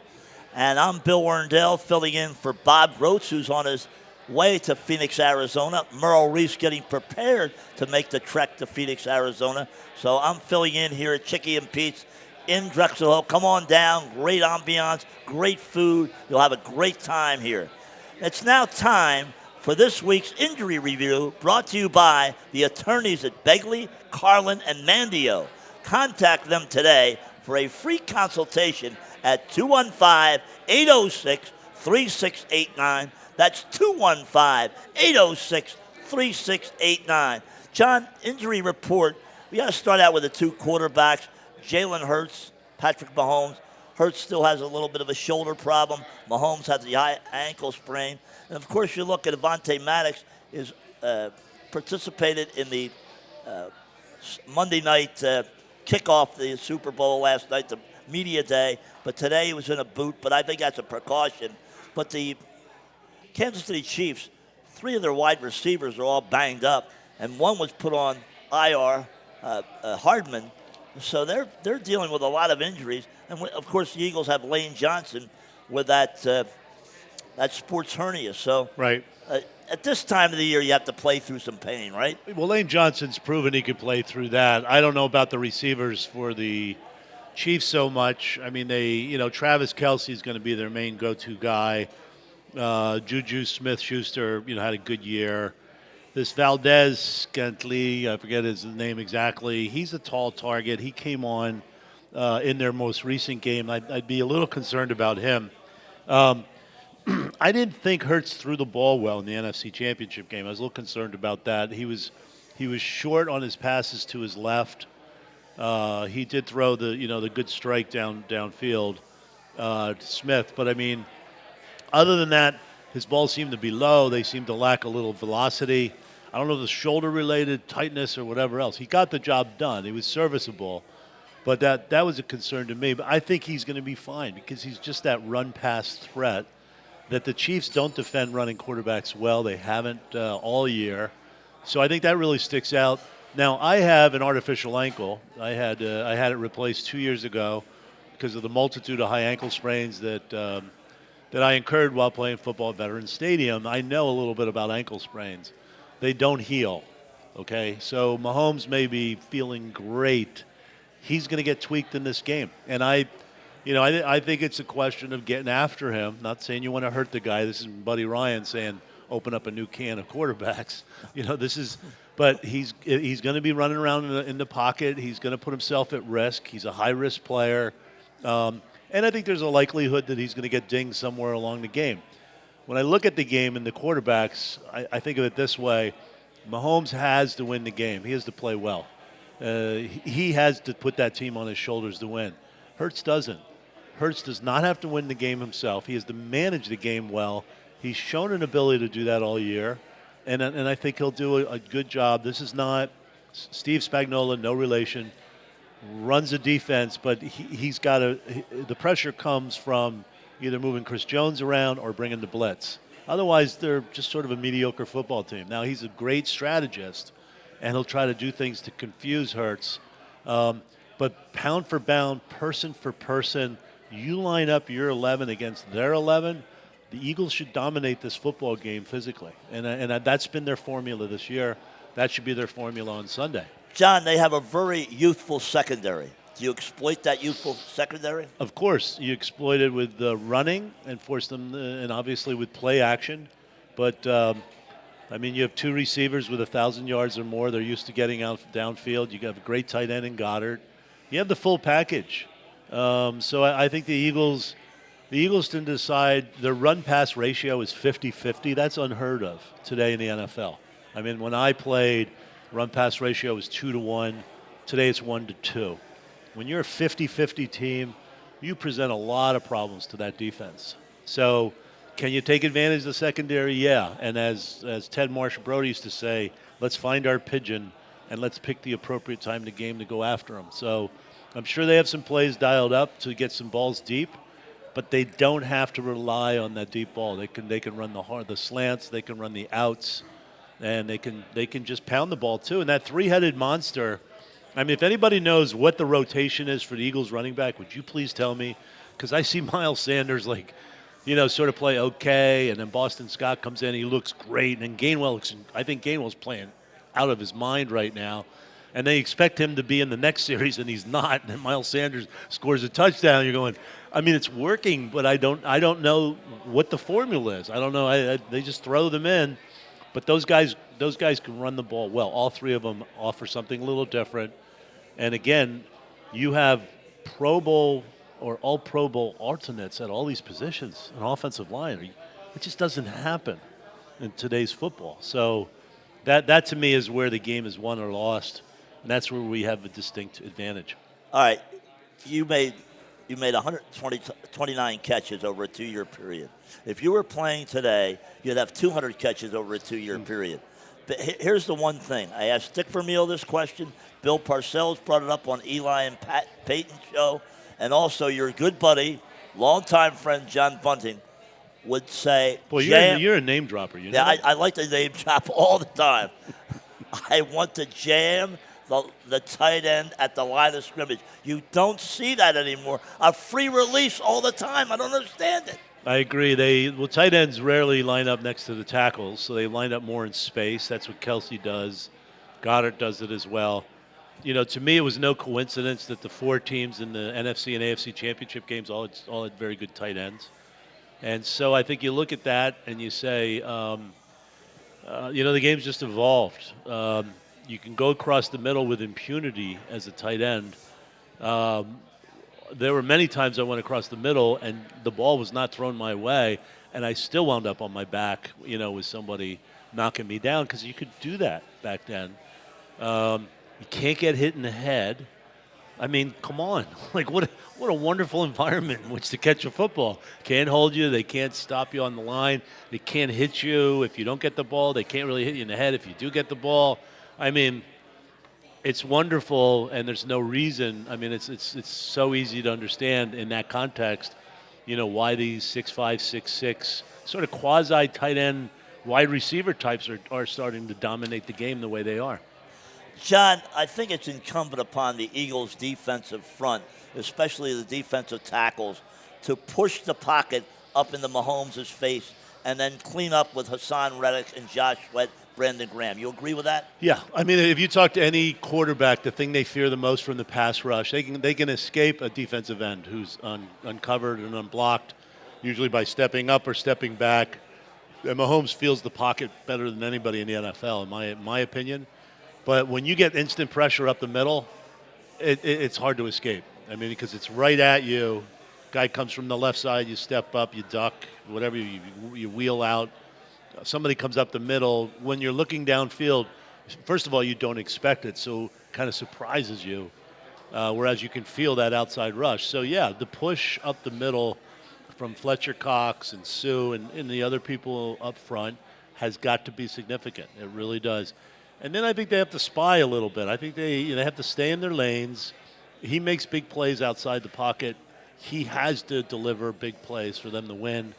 And I'm Bill Werndl, filling in for Bob Groats, who's on his way to Phoenix, Arizona. Merrill Reese getting prepared to make the trek to Phoenix, Arizona. So I'm filling in here at Chickie and Pete's in Drexel Hill. Come on down. Great ambiance, great food. You'll have a great time here. It's now time for this week's injury review, brought to you by the attorneys at Begley, Carlin, and Mandio. Contact them today for a free consultation at 215-806-3689. That's 215-806-3689. John, injury report. We got to start out with the two quarterbacks, Jalen Hurts, Patrick Mahomes. Hurts still has a little bit of a shoulder problem. Mahomes has the high ankle sprain. And, of course, you look at Avonte Maddox is participated in the Monday night kickoff, the Super Bowl last night, the media day, but today he was in a boot, but I think that's a precaution. But the Kansas City Chiefs, three of their wide receivers are all banged up, and one was put on IR, Hardman. So they're dealing with a lot of injuries. And, of course, the Eagles have Lane Johnson with that sports hernia. So right. At this time of the year, you have to play through some pain, right? Well, Lane Johnson's proven he could play through that. I don't know about the receivers for the Chiefs so much. I mean, Travis Kelce's going to be their main go-to guy. Juju Smith-Schuster, had a good year. This Valdez Scantling, I forget his name exactly. He's a tall target. He came on in their most recent game. I'd be a little concerned about him. I didn't think Hurts threw the ball well in the NFC Championship game. I was a little concerned about that. He was short on his passes to his left. He did throw the good strike downfield to Smith, but I mean, other than that, his balls seemed to be low. They seemed to lack a little velocity. I don't know if it's shoulder-related tightness or whatever else. He got the job done. He was serviceable, but that was a concern to me. But I think he's going to be fine because he's just that run-pass threat that the Chiefs don't defend running quarterbacks well. They haven't all year. So I think that really sticks out. Now, I have an artificial ankle. I had it replaced 2 years ago because of the multitude of high ankle sprains that I incurred while playing football at Veterans Stadium. I know a little bit about ankle sprains. They don't heal, okay? So Mahomes may be feeling great. He's going to get tweaked in this game. And I think it's a question of getting after him. Not saying you want to hurt the guy. This is Buddy Ryan saying open up a new can of quarterbacks. But he's going to be running around in the pocket. He's going to put himself at risk. He's a high-risk player. And I think there's a likelihood that he's going to get dinged somewhere along the game. When I look at the game and the quarterbacks, I think of it this way. Mahomes has to win the game. He has to play well. He has to put that team on his shoulders to win. Hurts doesn't. Hurts does not have to win the game himself. He has to manage the game well. He's shown an ability to do that all year, and I think he'll do a good job. This is not Steve Spagnola, no relation, runs a defense, but he's got the pressure comes from either moving Chris Jones around or bringing the blitz. Otherwise, they're just sort of a mediocre football team. Now, he's a great strategist, and he'll try to do things to confuse Hurts. But pound for pound, person for person, you line up your 11 against their 11, the Eagles should dominate this football game physically. And that's been their formula this year. That should be their formula on Sunday. John, they have a very youthful secondary. Do you exploit that youthful secondary? Of course. You exploit it with running and force them, and obviously with play action. But, you have two receivers with 1,000 yards or more. They're used to getting out downfield. You have a great tight end in Goddard. You have the full package. So I think the Eagles didn't decide. Their run-pass ratio is 50-50. That's unheard of today in the NFL. When I played, run-pass ratio was 2-1. Today it's 1-2. When you're a 50-50 team, you present a lot of problems to that defense. So can you take advantage of the secondary? Yeah. And as Ted Marsh-Brody used to say, let's find our pigeon and let's pick the appropriate time in the game to go after them. So I'm sure they have some plays dialed up to get some balls deep, but they don't have to rely on that deep ball. They can run the slants, they can run the outs, and they can just pound the ball too. And that three-headed monster, if anybody knows what the rotation is for the Eagles running back, would you please tell me? Because I see Miles Sanders sort of play okay, and then Boston Scott comes in, he looks great, and then I think Gainwell's playing out of his mind right now. And they expect him to be in the next series, and he's not. And Miles Sanders scores a touchdown. You're going, it's working, but I don't know what the formula is. I don't know. They just throw them in, but those guys can run the ball well. All three of them offer something a little different. And again, you have Pro Bowl or all Pro Bowl alternates at all these positions, an offensive line. It just doesn't happen in today's football. So that to me is where the game is won or lost. And that's where we have a distinct advantage. All right. You made 129 catches over a 2-year period. If you were playing today, you'd have 200 catches over a 2-year period. But here's the one thing. I asked Stick for Meal this question. Bill Parcells brought it up on Eli and Peyton's show. And also your good buddy, longtime friend John Bunting, would say... Boy, you're a name dropper. You know yeah, I like to name drop all the time. I want to jam the tight end at the line of scrimmage. You don't see that anymore. A free release all the time. I don't understand it. I agree. Tight ends rarely line up next to the tackles, so they line up more in space. That's what Kelsey does. Goddard does it as well. To me, it was no coincidence that the four teams in the NFC and AFC championship games all had very good tight ends. And so I think you look at that and you say, the game's just evolved. You can go across the middle with impunity as a tight end. There were many times I went across the middle and the ball was not thrown my way, and I still wound up on my back, with somebody knocking me down, because you could do that back then. You can't get hit in the head. I mean, come on. Like, what a wonderful environment in which to catch a football. Can't hold you. They can't stop you on the line. They can't hit you. If you don't get the ball, they can't really hit you in the head if you do get the ball. I mean, it's wonderful, and there's no reason. I mean, it's so easy to understand in that context, why these 6'5", 6'6", sort of quasi-tight end wide receiver types are starting to dominate the game the way they are. John, I think it's incumbent upon the Eagles' defensive front, especially the defensive tackles, to push the pocket up into Mahomes' face and then clean up with Hassan Reddick and Josh Sweat, Brandon Graham. You agree with that? Yeah. I mean, if you talk to any quarterback, the thing they fear the most from the pass rush, they can escape a defensive end who's uncovered and unblocked, usually by stepping up or stepping back. And Mahomes feels the pocket better than anybody in the NFL, in my opinion. But when you get instant pressure up the middle, it's hard to escape. I mean, because it's right at you. Guy comes from the left side, you step up, you duck, whatever, you wheel out. Somebody comes up the middle. When you're looking downfield, first of all, you don't expect it, so it kind of surprises you, whereas you can feel that outside rush. So, yeah, the push up the middle from Fletcher Cox and Sue and the other people up front has got to be significant. It really does. And then I think they have to spy a little bit. I think they have to stay in their lanes. He makes big plays outside the pocket. He has to deliver big plays for them to win.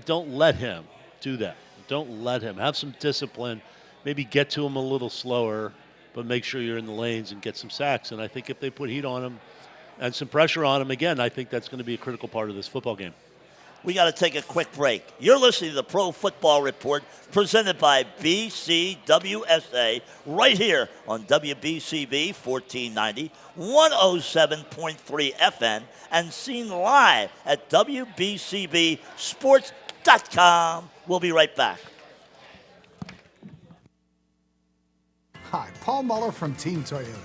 Don't let him do that. Don't let him. Have some discipline. Maybe get to him a little slower, but make sure you're in the lanes and get some sacks. And I think if they put heat on him and some pressure on him, again, I think that's going to be a critical part of this football game. We got to take a quick break. You're listening to the Pro Football Report presented by BCWSA right here on WBCB 1490, 107.3 FM, and seen live at WBCBSports.com. We'll be right back. Hi, Paul Muller from Team Toyota.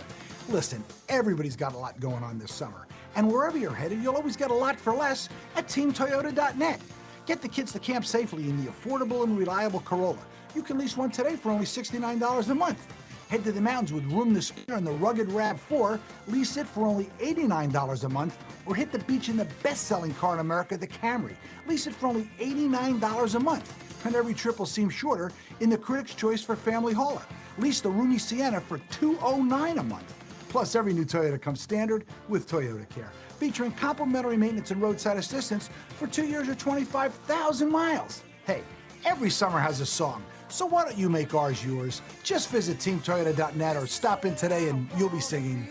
Listen, everybody's got a lot going on this summer. And wherever you're headed, you'll always get a lot for less at teamtoyota.net. Get the kids to camp safely in the affordable and reliable Corolla. You can lease one today for only $69 a month. Head to the mountains with room to spare in the rugged RAV4. Lease it for only $89 a month. Or hit the beach in the best-selling car in America, the Camry. Lease it for only $89 a month. And every trip will seem shorter in the Critics' Choice for Family Hauler. Lease the roomy Sienna for $209 a month. Plus, every new Toyota comes standard with Toyota Care, featuring complimentary maintenance and roadside assistance for 2 years or 25,000 miles. Hey, every summer has a song, so why don't you make ours yours? Just visit teamtoyota.net or stop in today and you'll be singing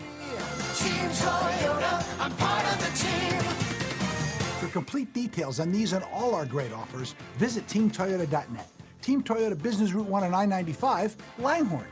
Team Toyota, I'm part of the team. For complete details on these and all our great offers, visit teamtoyota.net. Team Toyota Business Route 1 and I-95, Langhorne.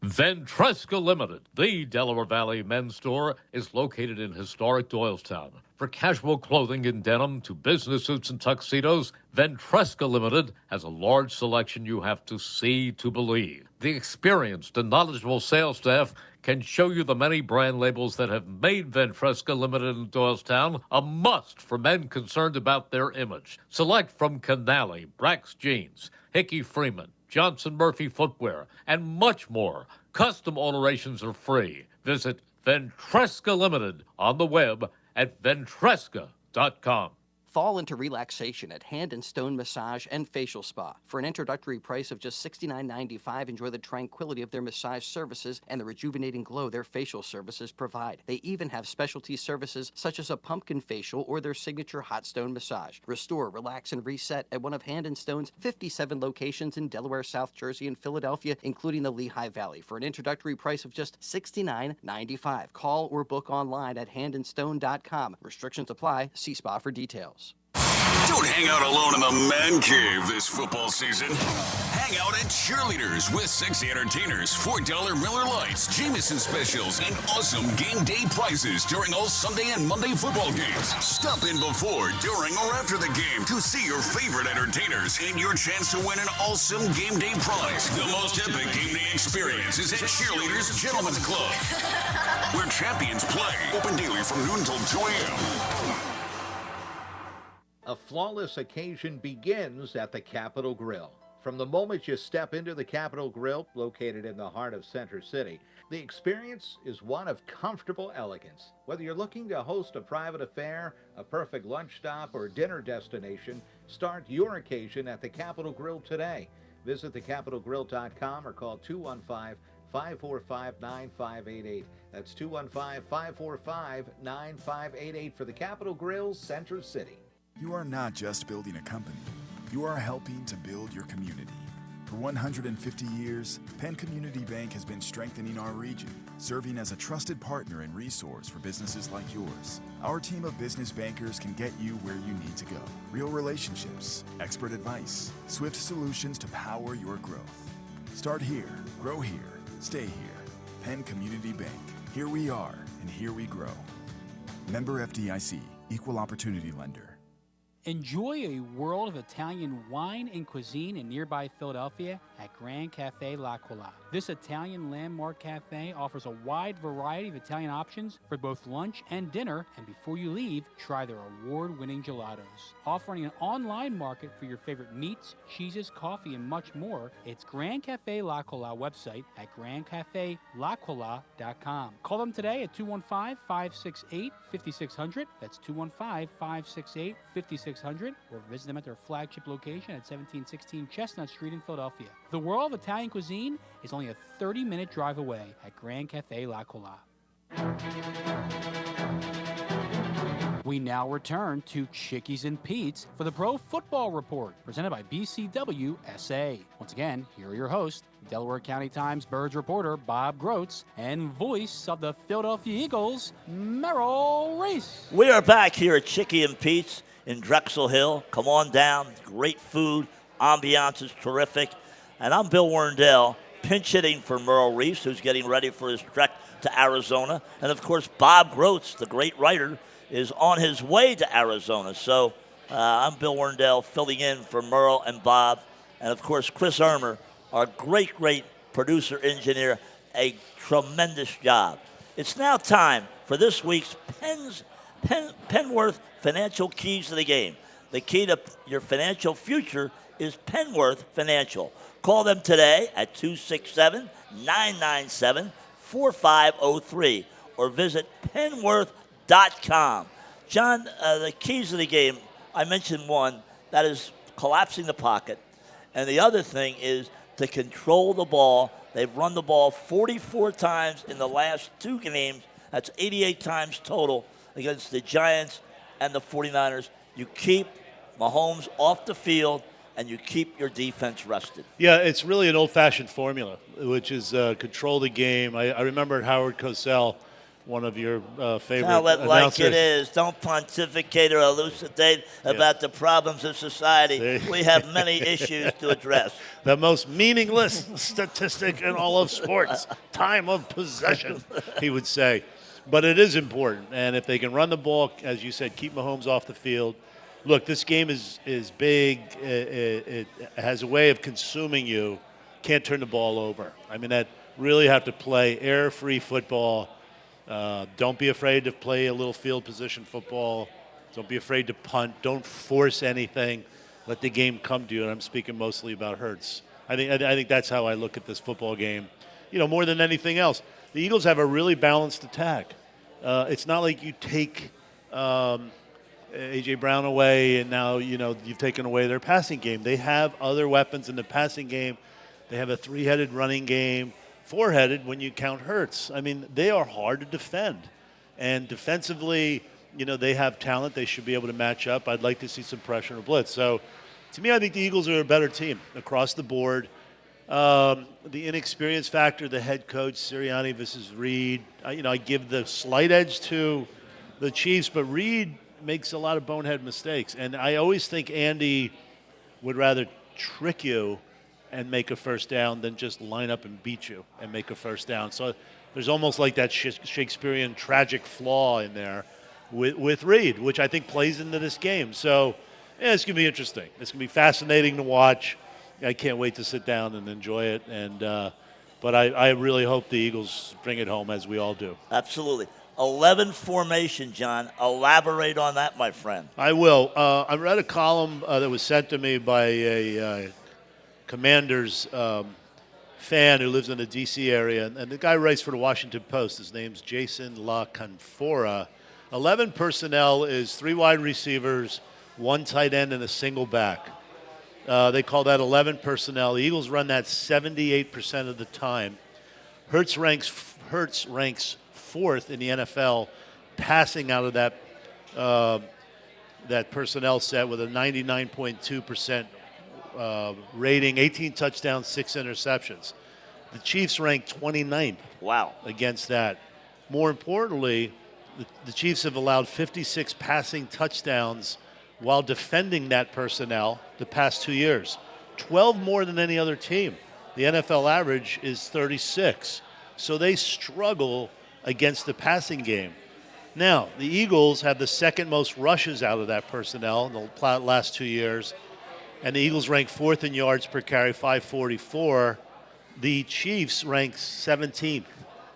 Ventresca Limited, the Delaware Valley men's store, is located in historic Doylestown. For casual clothing in denim to business suits and tuxedos, Ventresca Limited has a large selection you have to see to believe. The experienced and knowledgeable sales staff can show you the many brand labels that have made Ventresca Limited in Doylestown a must for men concerned about their image. Select from Canali, Brax Jeans, Hickey Freeman, Johnson Murphy Footwear, and much more. Custom alterations are free. Visit Ventresca Limited on the web at ventresca.com. Fall into relaxation at Hand and Stone Massage and Facial Spa. For an introductory price of just $69.95, enjoy the tranquility of their massage services and the rejuvenating glow their facial services provide. They even have specialty services such as a pumpkin facial or their signature hot stone massage. Restore, relax, and reset at one of Hand and Stone's 57 locations in Delaware, South Jersey, and Philadelphia, including the Lehigh Valley, for an introductory price of just $69.95. Call or book online at handandstone.com. Restrictions apply. See spa for details. Don't hang out alone in the man cave this football season. Hang out at Cheerleaders with sexy entertainers, $4 Miller Lights, Jameson specials, and awesome game day prizes during all Sunday and Monday football games. Stop in before, during, or after the game to see your favorite entertainers and your chance to win an awesome game day prize. The most epic game day experience is at Cheerleaders Gentlemen's Club, where champions play. Open daily from noon till 2 a.m. A flawless occasion begins at the Capitol Grill. From the moment you step into the Capitol Grill, located in the heart of Center City, the experience is one of comfortable elegance. Whether you're looking to host a private affair, a perfect lunch stop, or dinner destination, start your occasion at the Capitol Grill today. Visit thecapitolgrill.com or call 215-545-9588. That's 215-545-9588 for the Capitol Grill, Center City. You are not just building a company. You are helping to build your community. For 150 years, Penn Community Bank has been strengthening our region, serving as a trusted partner and resource for businesses like yours. Our team of business bankers can get you where you need to go. Real relationships, expert advice, swift solutions to power your growth. Start here, grow here, stay here. Penn Community Bank. Here we are, and here we grow. Member FDIC, Equal Opportunity Lender. Enjoy a world of Italian wine and cuisine in nearby Philadelphia at Grand Cafe L'Aquila. This Italian landmark cafe offers a wide variety of Italian options for both lunch and dinner, and before you leave, try their award-winning gelatos. Offering an online market for your favorite meats, cheeses, coffee, and much more, it's Grand Cafe L'Aquila website at grandcafel'Aquila.com. Call them today at 215-568-5600. That's 215-568-5600, or visit them at their flagship location at 1716 Chestnut Street in Philadelphia. The world of Italian cuisine is only a 30-minute drive away at Grand Cafe L'Aquila. We now return to Chickies and Pete's for the Pro Football Report, presented by BCWSA. Once again, here are your hosts, Delaware County Times Birds reporter Bob Groats and voice of the Philadelphia Eagles, Merrill Reese. We are back here at Chickie and Pete's in Drexel Hill. Come on down. Great food. Ambiance is terrific. And I'm Bill Werndl, pinch hitting for Merrill Reese, who's getting ready for his trek to Arizona. And, of course, Bob Groats, the great writer, is on his way to Arizona. So I'm Bill Werndl filling in for Merrill and Bob. And, of course, Chris Ermer, our great, great producer engineer, a tremendous job. It's now time for this week's Penworth Financial Keys to the Game. The key to your financial future is Penworth Financial. Call them today at 267-997-4503 or visit penworth.com. John, the keys to the game, I mentioned one, that is collapsing the pocket. And the other thing is to control the ball. They've run the ball 44 times in the last two games. That's 88 times total against the Giants and the 49ers. You keep Mahomes off the field, and you keep your defense rested. Yeah, it's really an old-fashioned formula, which is control the game. I remember Howard Cosell, one of your favorite Tell it announcers. like it is. Don't pontificate or elucidate about the problems of society. We have many issues to address. The most meaningless statistic in all of sports, time of possession, he would say. But it is important, and if they can run the ball, as you said, keep Mahomes off the field. Look, this game is big. It has a way of consuming you. Can't turn the ball over. I mean, that really have to play air-free football. Don't be afraid to play a little field position football. Don't be afraid to punt. Don't force anything. Let the game come to you, and I'm speaking mostly about Hurts. I think that's how I look at this football game. You know, more than anything else, the Eagles have a really balanced attack. It's not like you take A.J. Brown away, and now, you've taken away their passing game. They have other weapons in the passing game. They have a three-headed running game, four-headed when you count Hurts. I mean, they are hard to defend. And defensively, they have talent. They should be able to match up. I'd like to see some pressure and a blitz. So, to me, I think the Eagles are a better team across the board. The inexperience factor, the head coach, Sirianni versus Reed, I give the slight edge to the Chiefs, but Reed makes a lot of bonehead mistakes. And I always think Andy would rather trick you and make a first down than just line up and beat you and make a first down. So there's almost like that Shakespearean tragic flaw in there with Reed, which I think plays into this game. So yeah, it's going to be interesting. It's going to be fascinating to watch. I can't wait to sit down and enjoy it. And but I really hope the Eagles bring it home, as we all do. Absolutely. 11 formation, John. Elaborate on that, my friend. I will. I read a column that was sent to me by a Commanders fan who lives in the D.C. area, and the guy writes for the Washington Post. His name's Jason La Canfora. 11 personnel is 3 wide receivers, 1 tight end, and a single back. They call that 11 personnel. The Eagles run that 78% of the time. Hurts ranks 4th in the NFL passing out of that personnel set with a 99.2% rating, 18 touchdowns, 6 interceptions. The Chiefs rank 29th. Wow. Against that. More importantly, the Chiefs have allowed 56 passing touchdowns while defending that personnel the past 2 years. 12 more than any other team. The NFL average is 36. So they struggle against the passing game. Now, the Eagles have the second most rushes out of that personnel in the last 2 years, and the Eagles rank 4th in yards per carry, 544. The Chiefs rank 17th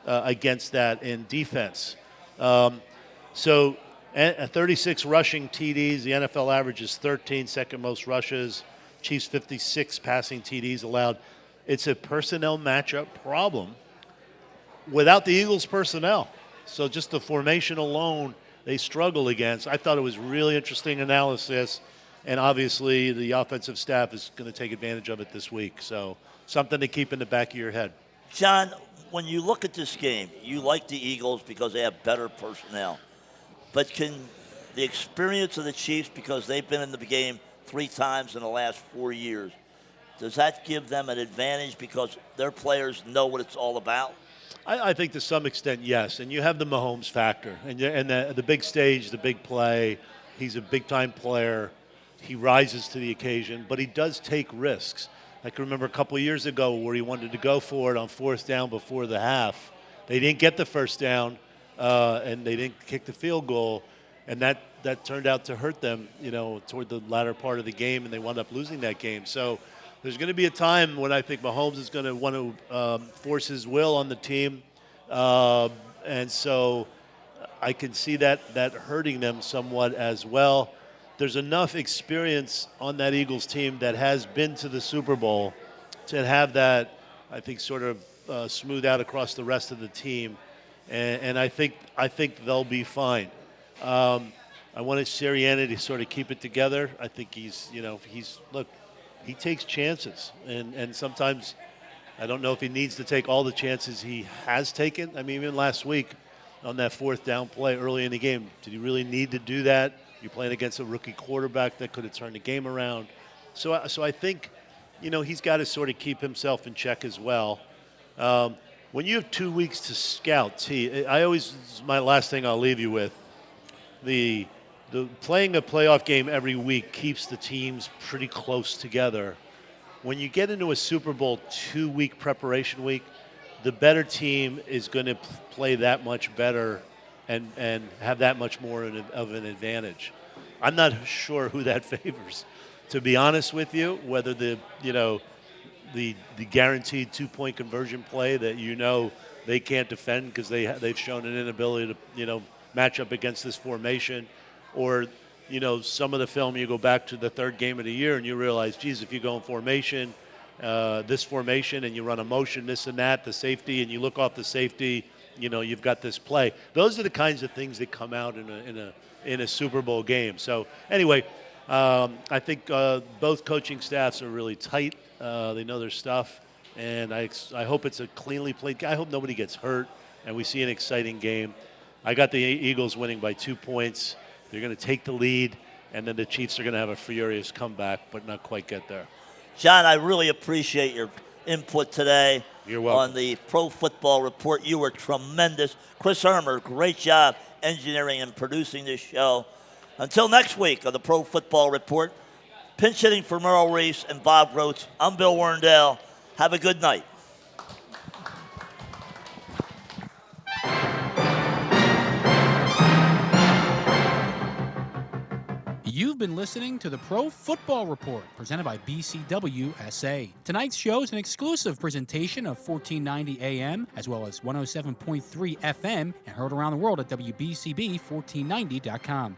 against that in defense. So 36 rushing TDs. The NFL average is 13, second most rushes. Chiefs 56 passing TDs allowed. It's a personnel matchup problem without the Eagles' personnel. So just the formation alone, they struggle against. I thought it was really interesting analysis, and obviously the offensive staff is going to take advantage of it this week. So something to keep in the back of your head. John, when you look at this game, you like the Eagles because they have better personnel. But can the experience of the Chiefs, because they've been in the game 3 times in the last 4 years, does that give them an advantage because their players know what it's all about? I think to some extent, yes. And you have the Mahomes factor. And the big stage, the big play, he's a big-time player. He rises to the occasion, but he does take risks. I can remember a couple of years ago where he wanted to go for it on 4th down before the half. They didn't get the first down, and they didn't kick the field goal, and that turned out to hurt them, toward the latter part of the game, and they wound up losing that game. So there's going to be a time when I think Mahomes is going to want to force his will on the team, and so I can see that hurting them somewhat as well. There's enough experience on that Eagles team that has been to the Super Bowl to have that, I think, sort of smooth out across the rest of the team, and I think they'll be fine. I wanted Sirianni to sort of keep it together. I think he takes chances, and sometimes I don't know if he needs to take all the chances he has taken. I mean, even last week on that 4th down play early in the game, did he really need to do that? You're playing against a rookie quarterback that could have turned the game around. So I think, he's got to sort of keep himself in check as well. When you have 2 weeks to scout, my last thing I'll leave you with, the playing a playoff game every week keeps the teams pretty close together. When you get into a Super Bowl 2-week preparation week, the better team is going to play that much better and have that much more of an advantage. I'm not sure who that favors, to be honest with you, whether the guaranteed 2-point conversion play that they can't defend because they've shown an inability to match up against this formation, or some of the film you go back to the 3rd game of the year and you realize, geez, if you go in formation, this formation, and you run a motion, this and that, the safety, and you look off the safety, you've got this play. Those are the kinds of things that come out in a Super Bowl game. So anyway, I think both coaching staffs are really tight. They know their stuff, and I hope it's a cleanly played game. I hope nobody gets hurt, and we see an exciting game. I got the Eagles winning by 2 points. They're going to take the lead, and then the Chiefs are going to have a furious comeback, but not quite get there. John, I really appreciate your input today. You're welcome. On the Pro Football Report. You were tremendous. Chris Hermer, great job engineering and producing this show. Until next week on the Pro Football Report, pinch hitting for Merrill Reese and Bob Groats, I'm Bill Werndl. Have a good night. You've been listening to the Pro Football Report, presented by BCWSA. Tonight's show is an exclusive presentation of 1490 AM, as well as 107.3 FM, and heard around the world at WBCB1490.com.